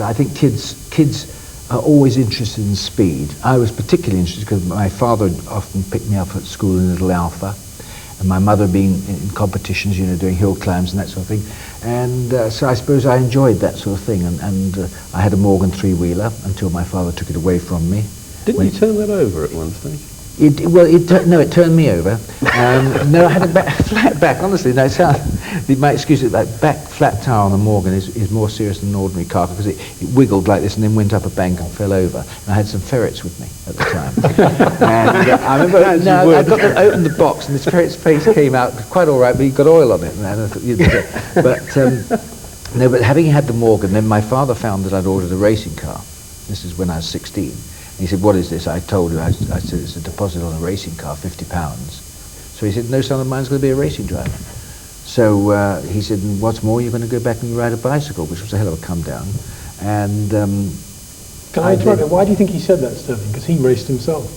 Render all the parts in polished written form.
I think kids are always interested in speed. I was particularly interested because my father often picked me up at school in Little Alpha, and my mother being in competitions, you know, doing hill climbs and that sort of thing. And so I suppose I enjoyed that sort of thing. And I had a Morgan three-wheeler until my father took it away from me. Didn't you turn that over at one stage? It turned me over. No, I had a flat back. Honestly, no, my excuse is that back flat tire on the Morgan is more serious than an ordinary car because it wiggled like this and then went up a bank and fell over. And I had some ferrets with me at the time. And I remember, I got to open the box and this ferret's face came out quite all right, but he got oil on it. And I thought, no, but having had the Morgan, then my father found that I'd ordered a racing car. This is when I was 16. He said, "What is this?" I told him, I said, "It's a deposit on a racing car, £50. So he said, "No son of mine's going to be a racing driver." So he said, "And what's more, you're going to go back and ride a bicycle," which was a hell of a come down. And can I interrupt you? Why do you think he said that, Stirling? Because he raced himself.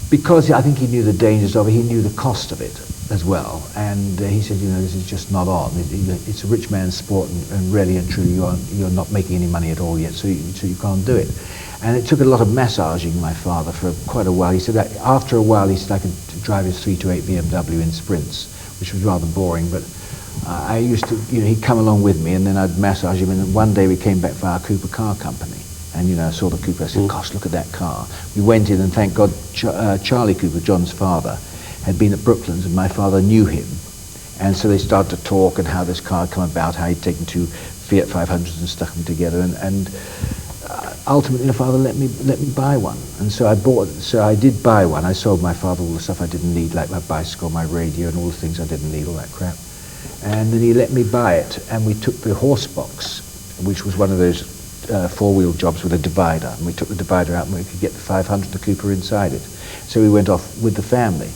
Because I think he knew the dangers of it, he knew the cost of it as well. And he said, "You know, this is just not on. It's a rich man's sport, and really and truly you're not making any money at all yet, so you can't do it." And it took a lot of massaging my father for quite a while. He said that after a while he said I could drive his 328 BMW in sprints, which was rather boring, but I used to, you know, he'd come along with me and then I'd massage him, and then one day we came back for our Cooper car company. And, you know, I saw the Cooper, I said, "Gosh, look at that car." We went in and thank God Charlie Cooper, John's father, had been at Brooklands and my father knew him. And so they started to talk and how this car had come about, how he'd taken two Fiat 500s and stuck them together, and ultimately the father let me buy one. And so I did buy one. I sold my father all the stuff I didn't need, like my bicycle, my radio, and all the things I didn't need, all that crap. And then he let me buy it, and we took the horse box, which was one of those four-wheel jobs with a divider, and we took the divider out and we could get the 500, the Cooper inside it. So we went off with the family.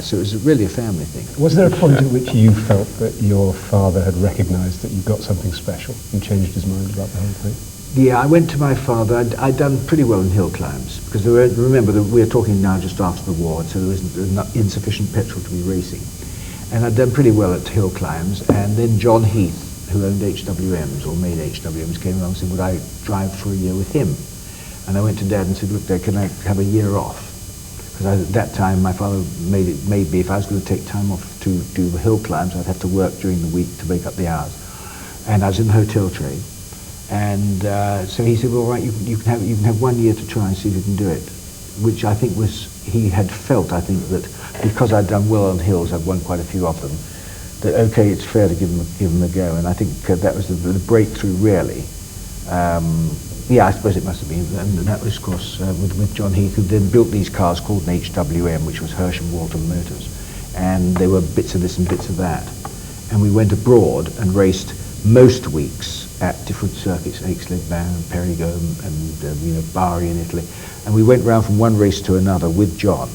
So it was really a family thing. Was there a point at which you felt that your father had recognised that you got something special and changed his mind about the whole thing? Yeah, I went to my father. I'd done pretty well in hill climbs because remember we're talking now just after the war, so there was insufficient petrol to be racing. And I'd done pretty well at hill climbs, and then John Heath, who owned HWMs or made HWMs, came along and said, "Would I drive for a year with him?" And I went to Dad and said, "Look, Dad, can I have a year off?" Because at that time my father made me, if I was going to take time off to do the hill climbs, I'd have to work during the week to make up the hours. And I was in the hotel trade. And so he said, "Well, right, you can have 1 year to try and see if you can do it," which I think was, he had felt, I think, that because I'd done well on hills, I'd won quite a few of them, that okay, it's fair to give them a go. And I think that was the breakthrough, really. Yeah, I suppose it must have been, and that was, of course, with John Heath, who then built these cars called an HWM, which was Hersham Walton Motors, and they were bits of this and bits of that. And we went abroad and raced most weeks at different circuits, Aix-les-Bains and Périgueux and you know, Bari in Italy. And we went round from one race to another with John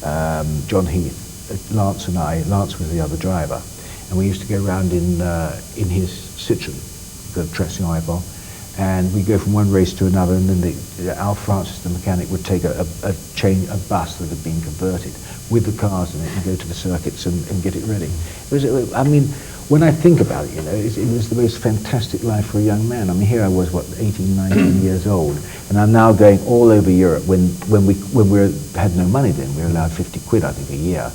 Heath, Lance and I. Lance was the other driver. And we used to go around in his Citroën, the Traction Eyeball, and we'd go from one race to another, and then Al Francis, the mechanic, would take a bus that had been converted with the cars in it and go to the circuits and get it ready. It was, I mean, when I think about it, you know, it was the most fantastic life for a young man. I mean, here I was, what, 18, 19 years old, and I'm now going all over Europe when we had no money then. We were allowed 50 quid, I think, a year.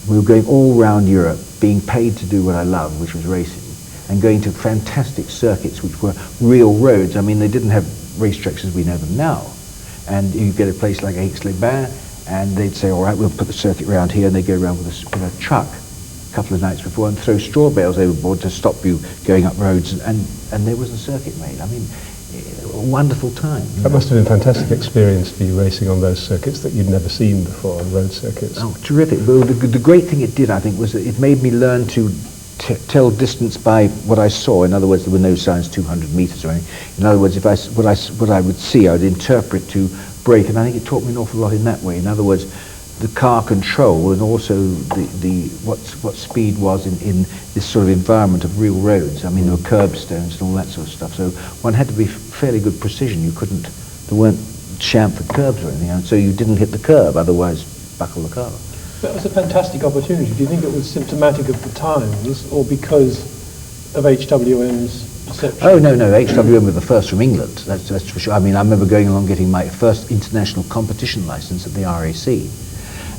We were going all around Europe, being paid to do what I loved, which was racing, and going to fantastic circuits which were real roads. I mean, they didn't have racetracks as we know them now. And you get a place like Aix-les-Bains, and they'd say, "All right, we'll put the circuit round here," and they'd go around with a truck a couple of nights before and throw straw bales overboard to stop you going up roads, and there was a circuit made. I mean, a wonderful time. That must have been a fantastic experience for you, racing on those circuits that you'd never seen before, on road circuits. Oh, terrific. Well, the great thing it did, I think, was that it made me learn to tell distance by what I saw. In other words, there were no signs 200 meters or anything. In other words, what I would see, I would interpret to brake, and I think it taught me an awful lot in that way. In other words, the car control and also what speed was in this sort of environment of real roads. I mean, there were curbstones and all that sort of stuff. So one had to be fairly good precision. There weren't chamfered curbs or anything, and so you didn't hit the curb, otherwise buckle the car. That was a fantastic opportunity. Do you think it was symptomatic of the times, or because of HWM's perception? Oh, no, HWM were the first from England, that's for sure. I mean, I remember going along getting my first international competition license at the RAC.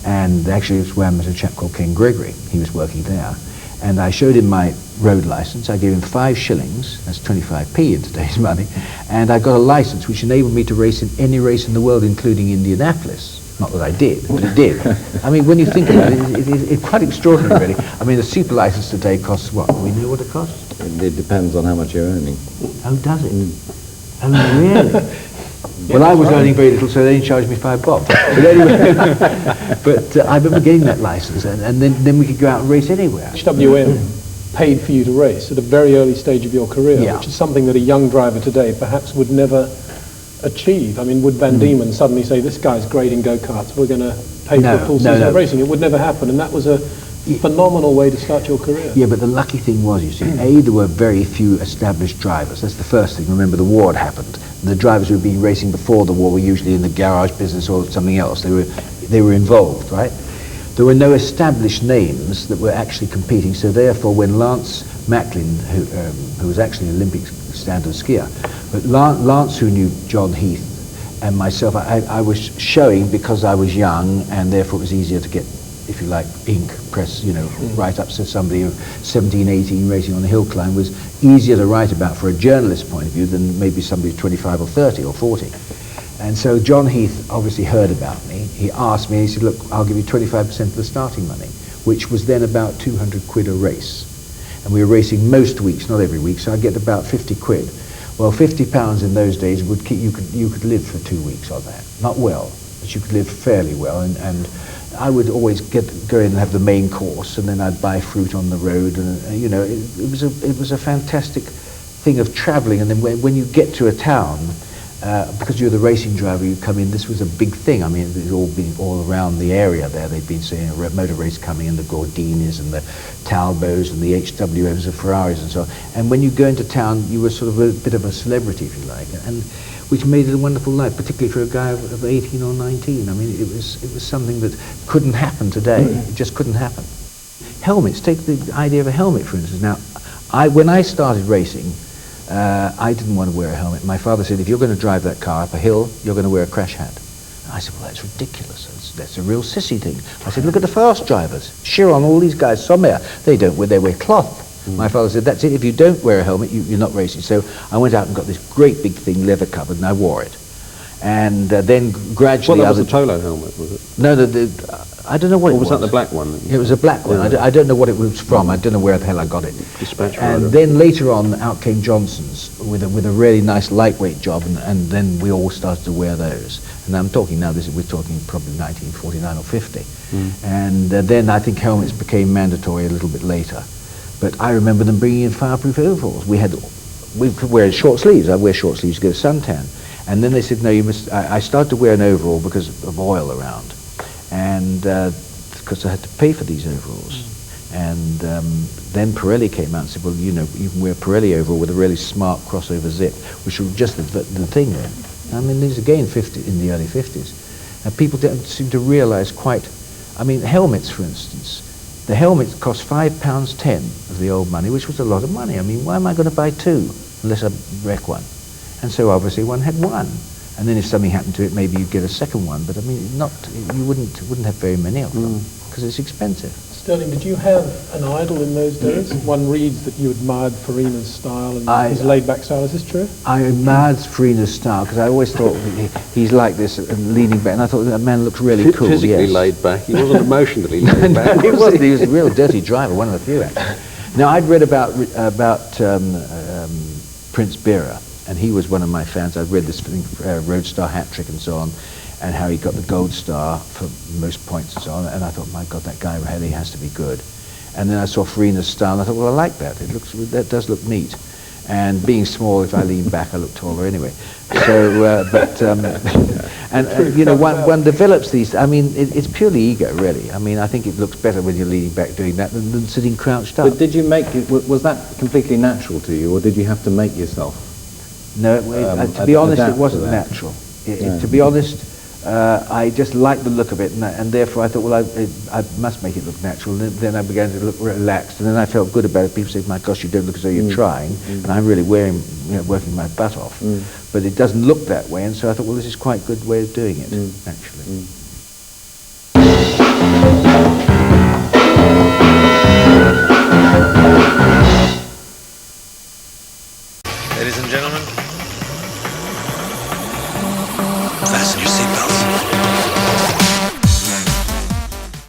And actually, it was where I met a chap called Ken Gregory. He was working there. And I showed him my road license. I gave him 5 shillings, that's 25p in today's money, and I got a license which enabled me to race in any race in the world, including Indianapolis. Not that I did, but it did. I mean, when you think about it, it's quite extraordinary, really. I mean, a super license today costs what? Do we know what it costs? It depends on how much you're earning. Oh, does it? Oh, really? Well, I was earning very little, so they only charged me £5. But anyway, I remember getting that license, and then we could go out and race anywhere. HWM paid for you to race at a very early stage of your career, Yeah. which is something that a young driver today perhaps would never achieve. I mean, would Van Diemen suddenly say, this guy's great in go-karts, we're going to pay for a full season of racing? It would never happen, and that was a phenomenal way to start your career. Yeah, but the lucky thing was, you see, A, there were very few established drivers. That's the first thing. Remember, the war had happened. The drivers who had been racing before the war were usually in the garage business or something else. They were involved, right? There were no established names that were actually competing, so therefore when Lance Macklin, who was actually an Olympic standard skier, but Lance, who knew John Heath, and myself, I was showing because I was young, and therefore it was easier to get, if you like, ink press, write up. So somebody of 17, 18 racing on a hill climb was easier to write about for a journalist's point of view than maybe somebody 25 or 30 or 40. And so John Heath obviously heard about me. He asked me, he said, look, I'll give you 25% of the starting money, which was then about 200 quid a race. And we were racing most weeks, not every week, so I'd get about 50 quid. Well, £50 in those days would keep, you could live for 2 weeks on that. Not well, but you could live fairly well. And I would always go in and have the main course, and then I'd buy fruit on the road, and it was a fantastic thing of travelling. And then when you get to a town, because you're the racing driver, you come in. This was a big thing. I mean, it was all been all around the area there. They'd been seeing a motor race coming, and the Gordinis and the Talbos and the HWMs and Ferraris and so on. And when you go into town, you were sort of a bit of a celebrity, if you like, and which made it a wonderful life, particularly for a guy of 18 or 19. I mean, it was something that couldn't happen today. It just couldn't happen. Helmets. Take the idea of a helmet, for instance. Now, when I started racing, I didn't want to wear a helmet. My father said, if you're going to drive that car up a hill, you're going to wear a crash hat. And I said, well, that's ridiculous. That's a real sissy thing. I said, look at the fast drivers. Chiron, all these guys, Sommer, they wear cloth. My father said, that's it, if you don't wear a helmet, you're not racing. So I went out and got this great big thing, leather covered, and I wore it. And then gradually... Well, that was the Polo helmet, was it? No, I don't know what it was. Or was that the black one? It was a black one. I don't know what it was from. I don't know where the hell I got it. Dispatch and rider. then later on, out came Johnson's with a really nice lightweight job, and then we all started to wear those. And I'm talking now, we're talking probably 1949 or 50. And then I think helmets became mandatory a little bit later. But I remember them bringing in fireproof overalls. We could wear short sleeves. I'd wear short sleeves to get a suntan. And then they said, no, you must... I started to wear an overall because of oil around. And because I had to pay for these overalls. And then Pirelli came out and said, well, you can wear a Pirelli overall with a really smart crossover zip, which was just the thing then. I mean, these again in the early 50s. And people don't seem to realize quite... I mean, helmets, for instance. The helmet cost £5.10 of the old money, which was a lot of money. I mean, why am I going to buy 2 unless I wreck one? And so obviously one had 1. And then if something happened to it, maybe you'd get a second one. But I mean, you wouldn't have very many of them because it's expensive. Stirling, did you have an idol in those days? One reads that you admired Farina's style and his laid-back style. Is this true? I admired Farina's style because I always thought he's like this and leaning back, and I thought that man looks really cool. Physically laid back. He wasn't emotionally laid back. No, he wasn't. He was a real dirty driver, one of the few actually. Now I'd read about Prince Bira, and he was one of my fans. I'd read this thing, Roadstar Hat Trick and so on, and how he got the gold star for most points and so on, and I thought, my God, that guy really has to be good. And then I saw Farina's style, and I thought, well, I like that. That does look neat. And being small, if I lean back, I look taller anyway. So, one develops these. I mean, it's purely ego, really. I mean, I think it looks better when you're leaning back doing that than sitting crouched up. But did you make it? Was that completely natural to you, or did you have to make yourself? No, to be honest, it wasn't natural. To be honest, I just liked the look of it, and therefore I thought, well, I must make it look natural. And then I began to look relaxed, and then I felt good about it. People say, my gosh, you don't look as though you're trying, and I'm really working my butt off. But it doesn't look that way, and so I thought, well, this is quite a good way of doing it, actually. Ladies and gentlemen, fasten your seatbelts.